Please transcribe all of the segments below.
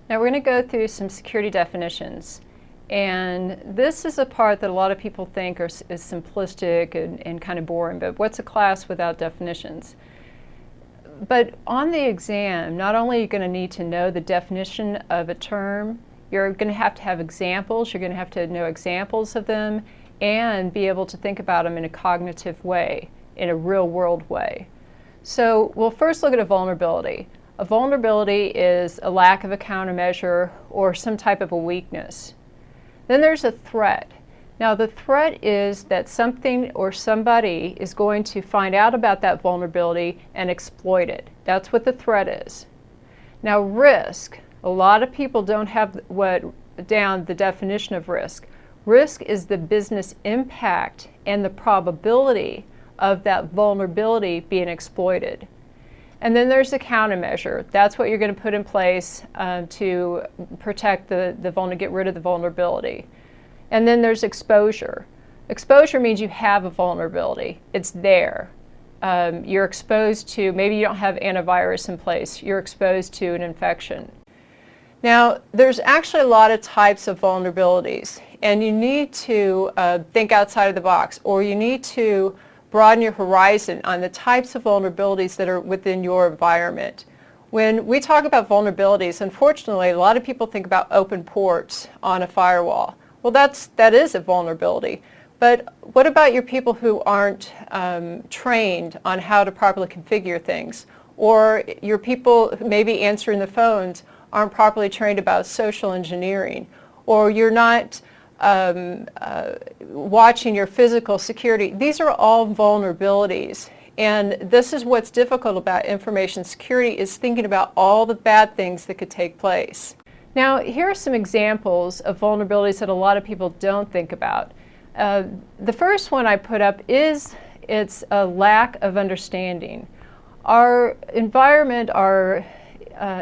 Now we're going to go through some security definitions. And this is a part that a lot of people think is simplistic and kind of boring, but what's a class without definitions? But on the exam, not only are you going to need to know the definition of a term, you're going to have examples, you're going to have to know examples of them, and be able to think about them in a cognitive way, in a real world way. So we'll first look at a vulnerability. A vulnerability is a lack of a countermeasure or some type of a weakness. Then there's a threat. Now the threat is that something or somebody is going to find out about that vulnerability and exploit it. That's what the threat is. Now risk, a lot of people don't have down the definition of risk. Risk is the business impact and the probability of that vulnerability being exploited. And then there's a countermeasure. That's what you're going to put in place to protect get rid of the vulnerability. And then there's exposure. Exposure means you have a vulnerability. It's there. You're exposed to, maybe you don't have antivirus in place. You're exposed to an infection. Now, there's actually a lot of types of vulnerabilities, and you need to think outside of the box, or you need to broaden your horizon on the types of vulnerabilities that are within your environment. When we talk about vulnerabilities, unfortunately, a lot of people think about open ports on a firewall. Well, that is a vulnerability. But what about your people who aren't trained on how to properly configure things? Or your people maybe answering the phones aren't properly trained about social engineering? Or you're not watching your physical security. These are all vulnerabilities, and this is what's difficult about information security, is thinking about all the bad things that could take place. Now here are some examples of vulnerabilities that a lot of people don't think about. The first one I put up is it's a lack of understanding. Our environment, our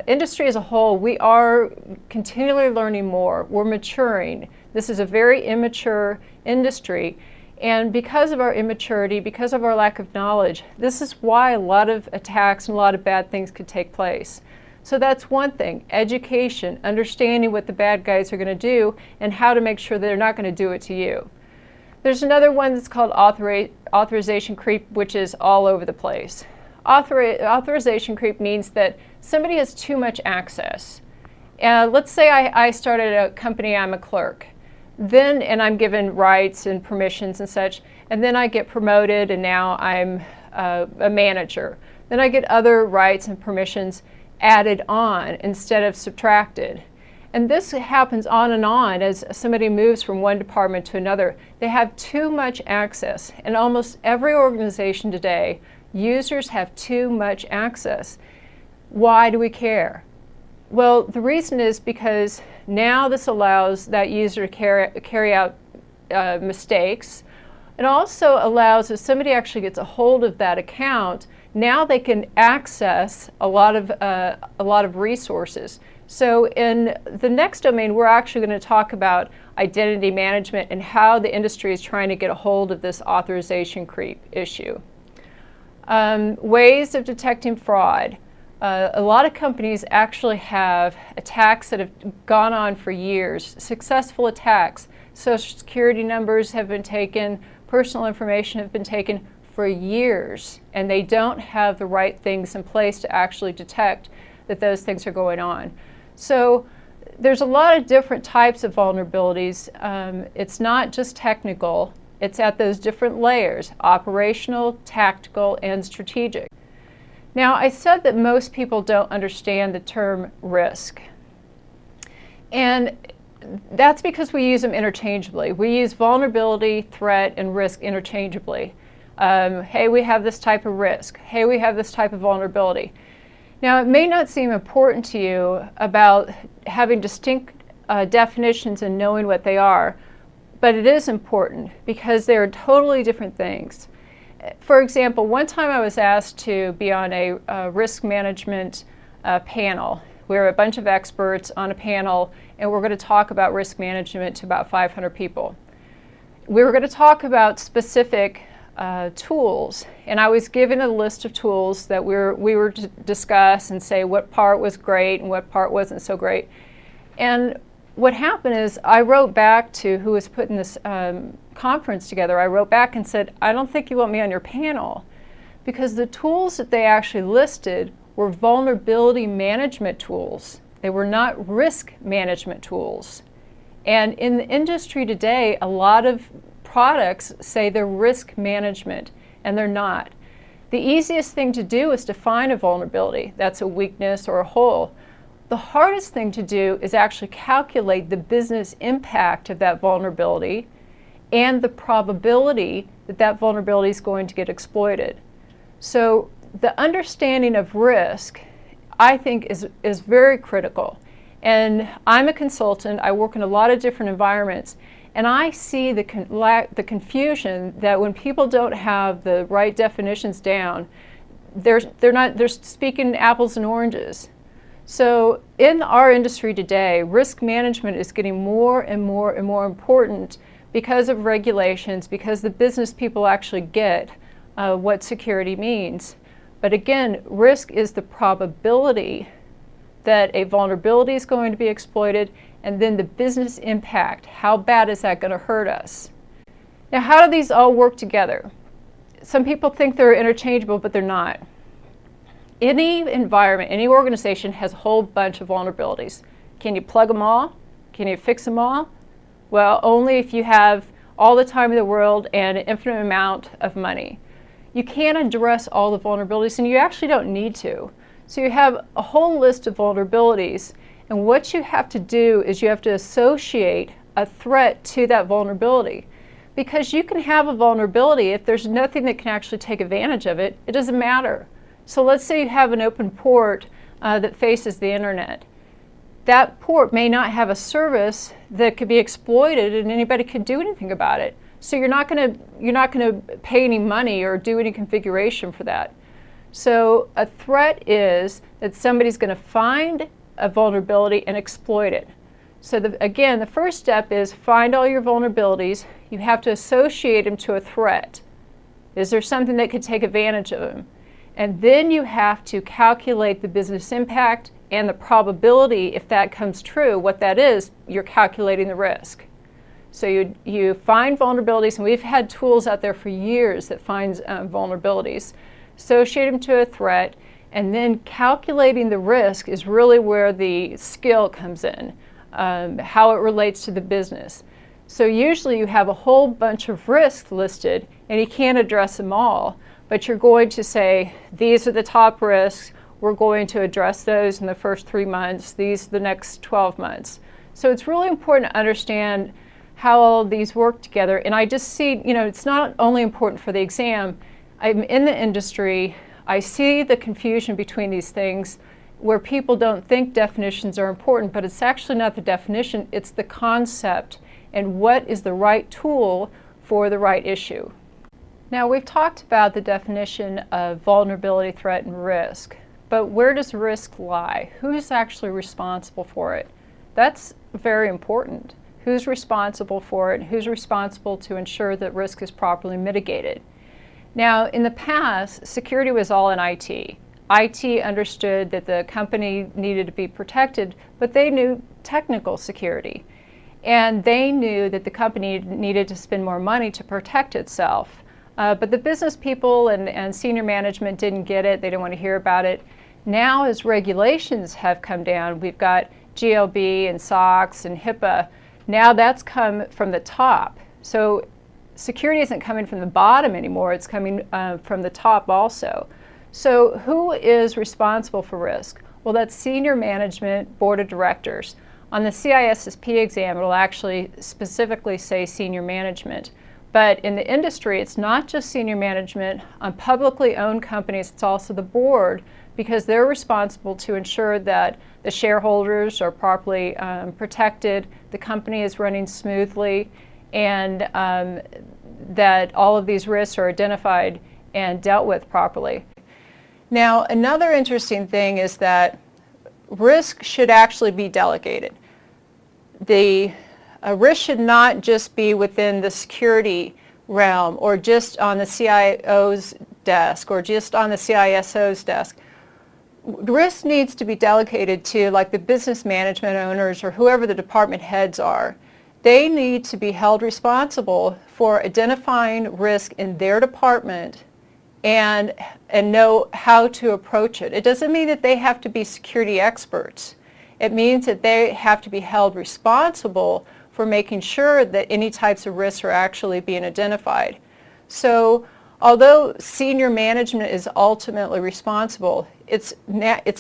industry as a whole, we are continually learning more. We're maturing. This is a very immature industry, and because of our immaturity, because of our lack of knowledge, this is why a lot of attacks and a lot of bad things could take place. So that's one thing, education, understanding what the bad guys are going to do and how to make sure they're not going to do it to you. There's another one that's called authorization creep, which is all over the place. Authorization creep means that somebody has too much access. Let's say I started a company, I'm a clerk. And I'm given rights and permissions and such, and then I get promoted and now I'm a manager. Then I get other rights and permissions added on instead of subtracted. And this happens on and on as somebody moves from one department to another. They have too much access. In almost every organization today, users have too much access. Why do we care? Well, the reason is because now this allows that user to carry out mistakes. It also allows, if somebody actually gets a hold of that account, now they can access a lot of resources. So in the next domain, we're actually going to talk about identity management and how the industry is trying to get a hold of this authorization creep issue. Ways of detecting fraud. A lot of companies actually have attacks that have gone on for years, successful attacks. Social security numbers have been taken, personal information have been taken for years, and they don't have the right things in place to actually detect that those things are going on. So there's a lot of different types of vulnerabilities. It's not just technical, it's at those different layers, operational, tactical, and strategic. Now, I said that most people don't understand the term risk. And that's because we use them interchangeably. We use vulnerability, threat, and risk interchangeably. Hey, we have this type of risk. Hey, we have this type of vulnerability. Now, it may not seem important to you about having distinct definitions and knowing what they are, but it is important because they are totally different things. For example, one time I was asked to be on a risk management panel. We were a bunch of experts on a panel, and we're going to talk about risk management to about 500 people. We were going to talk about specific tools, and I was given a list of tools that we were to discuss and say what part was great and what part wasn't so great. And what happened is I wrote back to who was putting this conference together. I wrote back and said, I don't think you want me on your panel, because the tools that they actually listed were vulnerability management tools. They were not risk management tools. And in the industry today, a lot of products say they're risk management, and they're not. The easiest thing to do is define a vulnerability. That's a weakness or a hole. The hardest thing to do is actually calculate the business impact of that vulnerability and the probability that that vulnerability is going to get exploited. So the understanding of risk, I think, is very critical. And I'm a consultant. I work in a lot of different environments. And I see the confusion that when people don't have the right definitions down, they're speaking apples and oranges. So in our industry today, risk management is getting more and more and more important because of regulations, because the business people actually get what security means. But again, risk is the probability that a vulnerability is going to be exploited, and then the business impact. How bad is that going to hurt us? Now, how do these all work together? Some people think they're interchangeable, but they're not. Any environment, any organization has a whole bunch of vulnerabilities. Can you plug them all? Can you fix them all? Well, only if you have all the time in the world and an infinite amount of money. You can't address all the vulnerabilities, and you actually don't need to. So you have a whole list of vulnerabilities, and what you have to do is you have to associate a threat to that vulnerability. Because you can have a vulnerability, if there's nothing that can actually take advantage of it, it doesn't matter. So let's say you have an open port that faces the internet. That port may not have a service that could be exploited and anybody could do anything about it. So you're not going to pay any money or do any configuration for that. So a threat is that somebody's going to find a vulnerability and exploit it. So again, the first step is find all your vulnerabilities. You have to associate them to a threat. Is there something that could take advantage of them? And then you have to calculate the business impact and the probability, if that comes true. What that is, you're calculating the risk. So you find vulnerabilities, and we've had tools out there for years that finds vulnerabilities, associate them to a threat, and then calculating the risk is really where the skill comes in, how it relates to the business. So usually you have a whole bunch of risks listed, and you can't address them all, but you're going to say, these are the top risks, we're going to address those in the first 3 months, these the next 12 months. So it's really important to understand how all these work together. And I just see, it's not only important for the exam. I'm in the industry, I see the confusion between these things where people don't think definitions are important, but it's actually not the definition, it's the concept and what is the right tool for the right issue. Now, we've talked about the definition of vulnerability, threat, and risk, but where does risk lie? Who's actually responsible for it? That's very important. Who's responsible for it? Who's responsible to ensure that risk is properly mitigated? Now, in the past, security was all in IT. IT understood that the company needed to be protected, but they knew technical security. And they knew that the company needed to spend more money to protect itself. But the business people and senior management didn't get it. They didn't want to hear about it. Now, as regulations have come down, we've got GLB and SOX and HIPAA. Now that's come from the top. So security isn't coming from the bottom anymore. It's coming from the top also. So who is responsible for risk? Well, that's senior management, board of directors. On the CISSP exam, it'll actually specifically say senior management. But in the industry, it's not just senior management. On publicly owned companies, it's also the board, because they're responsible to ensure that the shareholders are properly protected, the company is running smoothly, and that all of these risks are identified and dealt with properly. Now, another interesting thing is that risk should actually be delegated. The risk should not just be within the security realm or just on the CIO's desk or just on the CISO's desk. risk needs to be delegated to like the business management owners or whoever the department heads are. They need to be held responsible for identifying risk in their department and know how to approach it. It doesn't mean that they have to be security experts. It means that they have to be held responsible for making sure that any types of risks are actually being identified. So although senior management is ultimately responsible, it's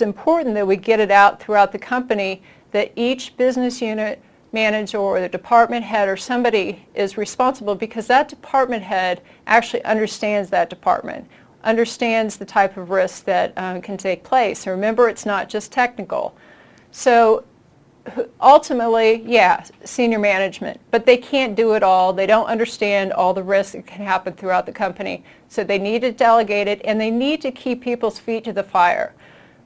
important that we get it out throughout the company that each business unit manager or the department head or somebody is responsible, because that department head actually understands that department, understands the type of risk that can take place. And remember, it's not just technical. So ultimately, yeah, senior management, but they can't do it all. They don't understand all the risks that can happen throughout the company. So they need to delegate it, and they need to keep people's feet to the fire.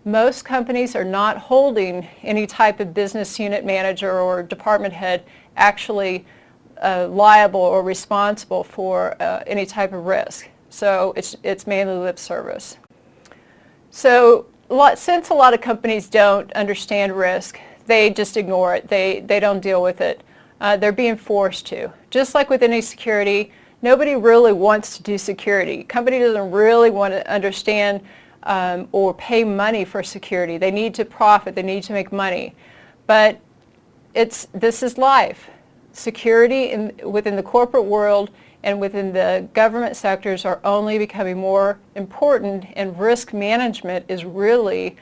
Most companies are not holding any type of business unit manager or department head actually liable or responsible for any type of risk. So it's mainly lip service. So since a lot of companies don't understand risk, they just ignore it. They don't deal with it. They're being forced to. Just like with any security, nobody really wants to do security. Company doesn't really want to understand or pay money for security. They need to profit. They need to make money. But this is life. Security within the corporate world and within the government sectors are only becoming more important, and risk management is really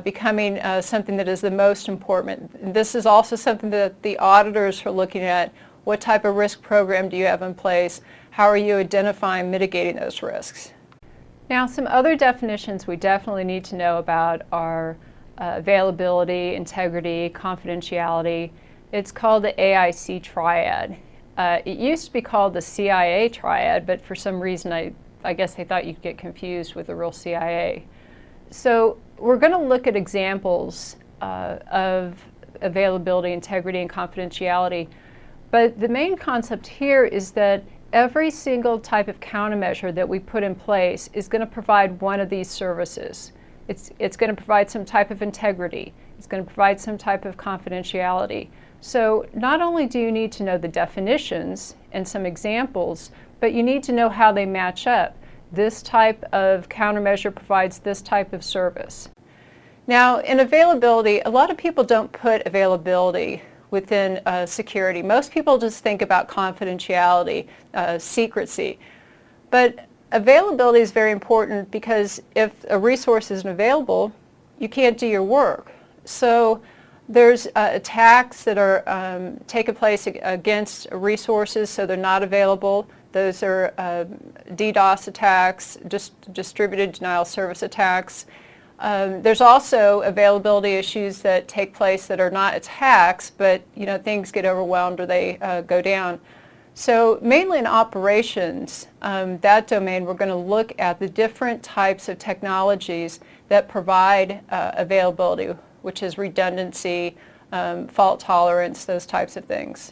becoming something that is the most important. And this is also something that the auditors are looking at. What type of risk program do you have in place? How are you identifying and mitigating those risks? Now, some other definitions we definitely need to know about are availability, integrity, confidentiality. It's called the AIC triad. It used to be called the CIA triad, but for some reason I guess they thought you'd get confused with the real CIA. So we're going to look at examples of availability, integrity, and confidentiality. But the main concept here is that every single type of countermeasure that we put in place is going to provide one of these services. It's going to provide some type of integrity. It's going to provide some type of confidentiality. So not only do you need to know the definitions and some examples, but you need to know how they match up. This type of countermeasure provides this type of service. Now, in availability, a lot of people don't put availability within security. Most people just think about confidentiality, secrecy. But availability is very important, because if a resource isn't available, you can't do your work. So there's attacks that are taking place against resources, so they're not available. Those are DDoS attacks, distributed denial of service attacks. There's also availability issues that take place that are not attacks, but things get overwhelmed or they go down. So mainly in operations, that domain, we're going to look at the different types of technologies that provide availability, which is redundancy, fault tolerance, those types of things.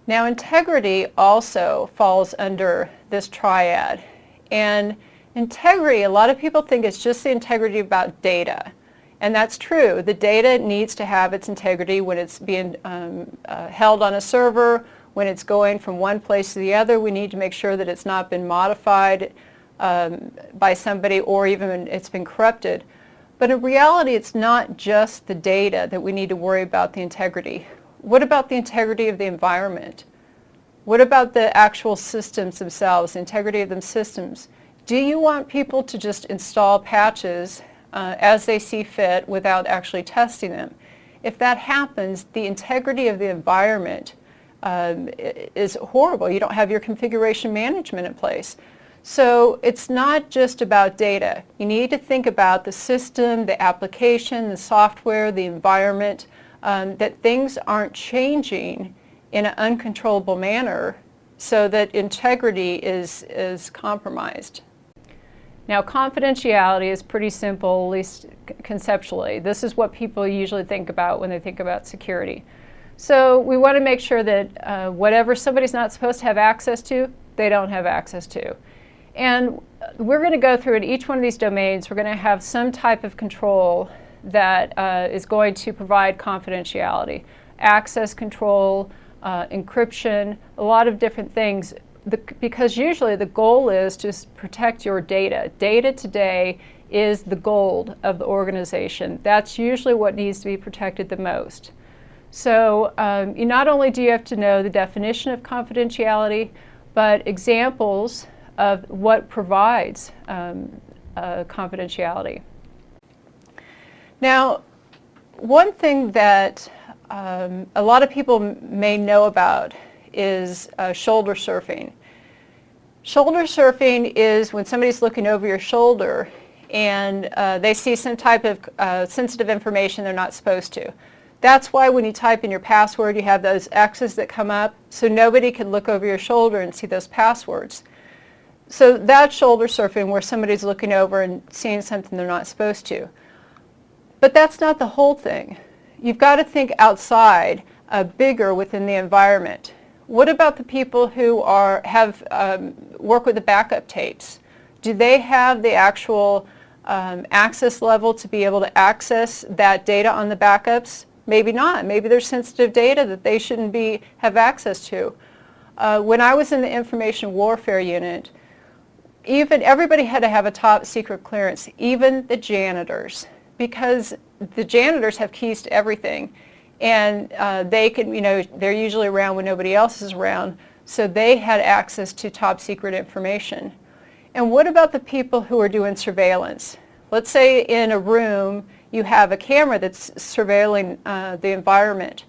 Now, integrity also falls under this triad. And integrity, a lot of people think it's just the integrity about data. And that's true. The data needs to have its integrity when it's being held on a server, when it's going from one place to the other. We need to make sure that it's not been modified by somebody, or even when it's been corrupted. But in reality, it's not just the data that we need to worry about the integrity. What about the integrity of the environment? What about the actual systems themselves, the integrity of them systems? Do you want people to just install patches as they see fit without actually testing them? If that happens, the integrity of the environment is horrible. You don't have your configuration management in place. So it's not just about data. You need to think about the system, the application, the software, the environment, that things aren't changing in an uncontrollable manner so that integrity is compromised. Now, confidentiality is pretty simple, at least conceptually. This is what people usually think about when they think about security. So we want to make sure that whatever somebody's not supposed to have access to, they don't have access to. And we're going to go through in each one of these domains, we're going to have some type of control that is going to provide confidentiality, access control, encryption, a lot of different things, because usually the goal is to protect your data. Data today is the gold of the organization. That's usually what needs to be protected the most. So not only do you have to know the definition of confidentiality, but examples of what provides confidentiality. Now, one thing that a lot of people may know about is shoulder surfing. Shoulder surfing is when somebody's looking over your shoulder and they see some type of sensitive information they're not supposed to. That's why when you type in your password, you have those X's that come up, so nobody can look over your shoulder and see those passwords. So that's shoulder surfing, where somebody's looking over and seeing something they're not supposed to. But that's not the whole thing. You've got to think outside, bigger within the environment. What about the people who work with the backup tapes? Do they have the actual access level to be able to access that data on the backups? Maybe not. Maybe there's sensitive data that they shouldn't have access to. When I was in the information warfare unit, everybody had to have a top secret clearance, even the janitors, because the janitors have keys to everything, and they're usually around when nobody else is around, so they had access to top secret information. And what about the people who are doing surveillance? Let's say in a room you have a camera that's surveilling the environment.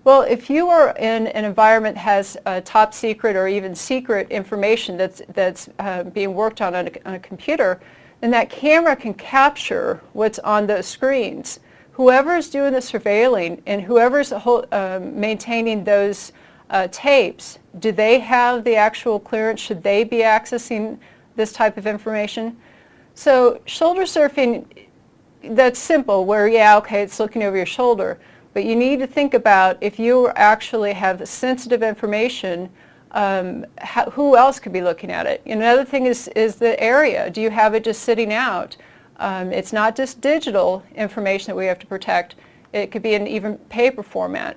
Well, if you are in an environment that has top secret or even secret information that's being worked on a computer, then that camera can capture what's on those screens. Whoever's doing the surveilling and whoever's maintaining those tapes, do they have the actual clearance? Should they be accessing this type of information? So shoulder surfing, that's simple, where it's looking over your shoulder. But you need to think about, if you actually have sensitive information, who else could be looking at it? Another thing is the area. Do you have it just sitting out? It's not just digital information that we have to protect. It could be in even paper format.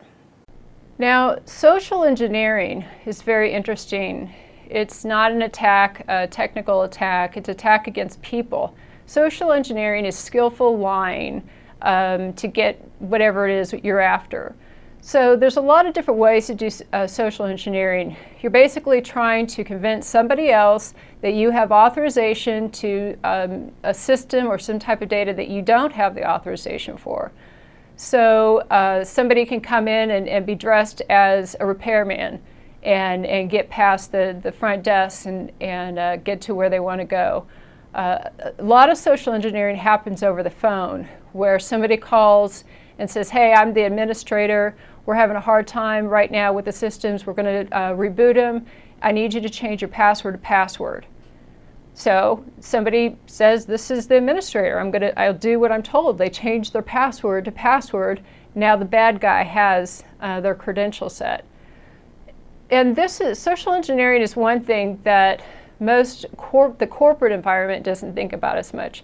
Now, social engineering is very interesting. It's not an attack, a technical attack. It's attack against people. Social engineering is skillful lying to get whatever it is you're after. So there's a lot of different ways to do social engineering. You're basically trying to convince somebody else that you have authorization to a system or some type of data that you don't have the authorization for. So somebody can come in and be dressed as a repairman and get past the front desk and get to where they want to go. A lot of social engineering happens over the phone, where somebody calls and says, hey, I'm the administrator. We're having a hard time right now with the systems. We're going to reboot them. I need you to change your password to password. So somebody says, this is the administrator. I'll do what I'm told. They change their password to password. Now the bad guy has their credential set. And social engineering is one thing that the corporate environment doesn't think about as much.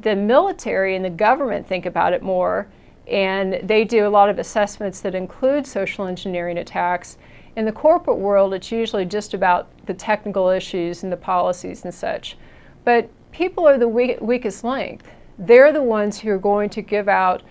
The military and the government think about it more, and they do a lot of assessments that include social engineering attacks. In the corporate world, it's usually just about the technical issues and the policies and such. But people are the weakest link. They're the ones who are going to give out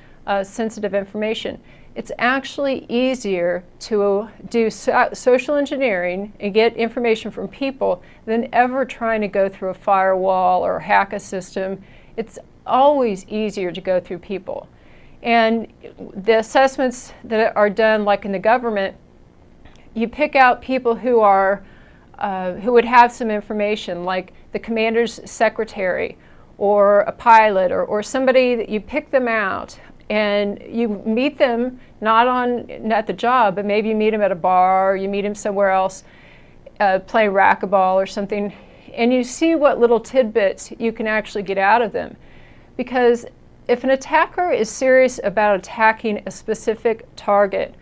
sensitive information. It's actually easier to do social engineering and get information from people than ever trying to go through a firewall or hack a system. It's always easier to go through people. And the assessments that are done, like in the government, you pick out people who would have some information, like the commander's secretary or a pilot or somebody that you pick them out. And you meet them not at the job, but maybe you meet them at a bar, or you meet them somewhere else, playing racquetball or something, and you see what little tidbits you can actually get out of them. Because if an attacker is serious about attacking a specific target,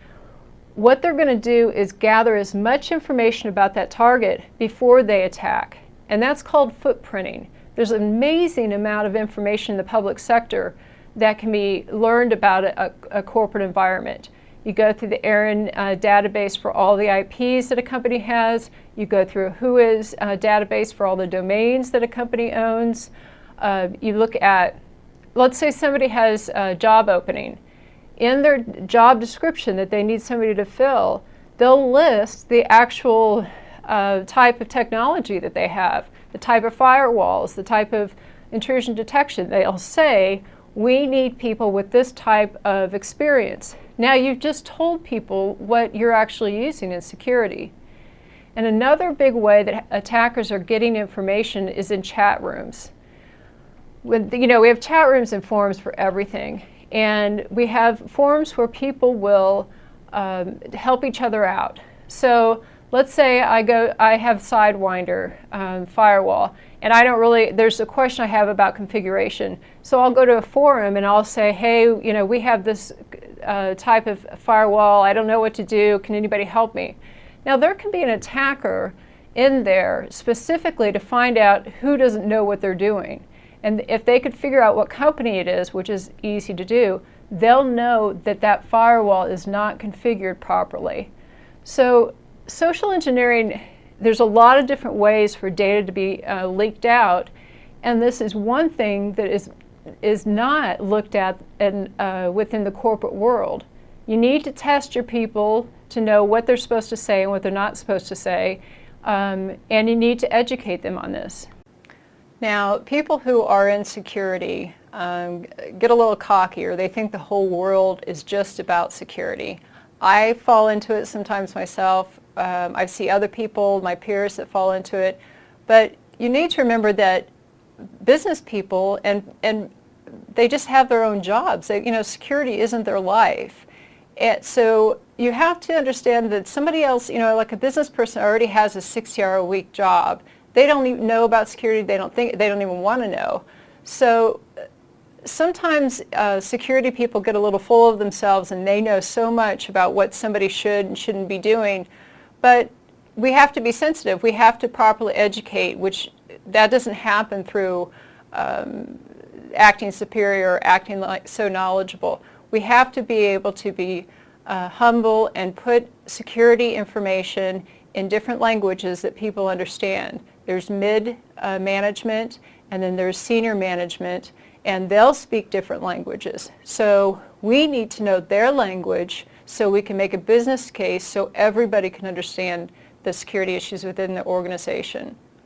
what they're going to do is gather as much information about that target before they attack. and that's called footprinting. There's an amazing amount of information in the public sector that can be learned about a corporate environment. You go through the ARIN database for all the IPs that a company has. You go through a WHOIS database for all the domains that a company owns. You look at, let's say somebody has a job opening. In their job description that they need somebody to fill, they'll list the actual type of technology that they have, the type of firewalls, the type of intrusion detection. They'll say, we need people with this type of experience. Now you've just told people what you're actually using in security. And another big way that attackers are getting information is in chat rooms. We have chat rooms and forums for everything. And we have forums where people will help each other out. So let's say I have Sidewinder firewall, and there's a question I have about configuration. So I'll go to a forum and I'll say, hey, we have this type of firewall, I don't know what to do, can anybody help me? Now there can be an attacker in there specifically to find out who doesn't know what they're doing. And if they could figure out what company it is, which is easy to do, they'll know that that firewall is not configured properly. So social engineering, there's a lot of different ways for data to be leaked out, and this is one thing that is not looked at within the corporate world. You need to test your people to know what they're supposed to say and what they're not supposed to say, and you need to educate them on this. Now, people who are in security get a little cocky, or they think the whole world is just about security. I fall into it sometimes myself. I see other people, my peers, that fall into it. But you need to remember that business people, and they just have their own jobs. Security isn't their life. And so you have to understand that somebody else, like a business person already has a 60-hour-a-week job. They don't even know about security. They don't even want to know. So sometimes security people get a little full of themselves, and they know so much about what somebody should and shouldn't be doing. But we have to be sensitive. We have to properly educate, which that doesn't happen through acting superior or acting like so knowledgeable. We have to be able to be humble and put security information in different languages that people understand. There's mid-management, and then there's senior management, and they'll speak different languages. So we need to know their language so we can make a business case so everybody can understand the security issues within the organization.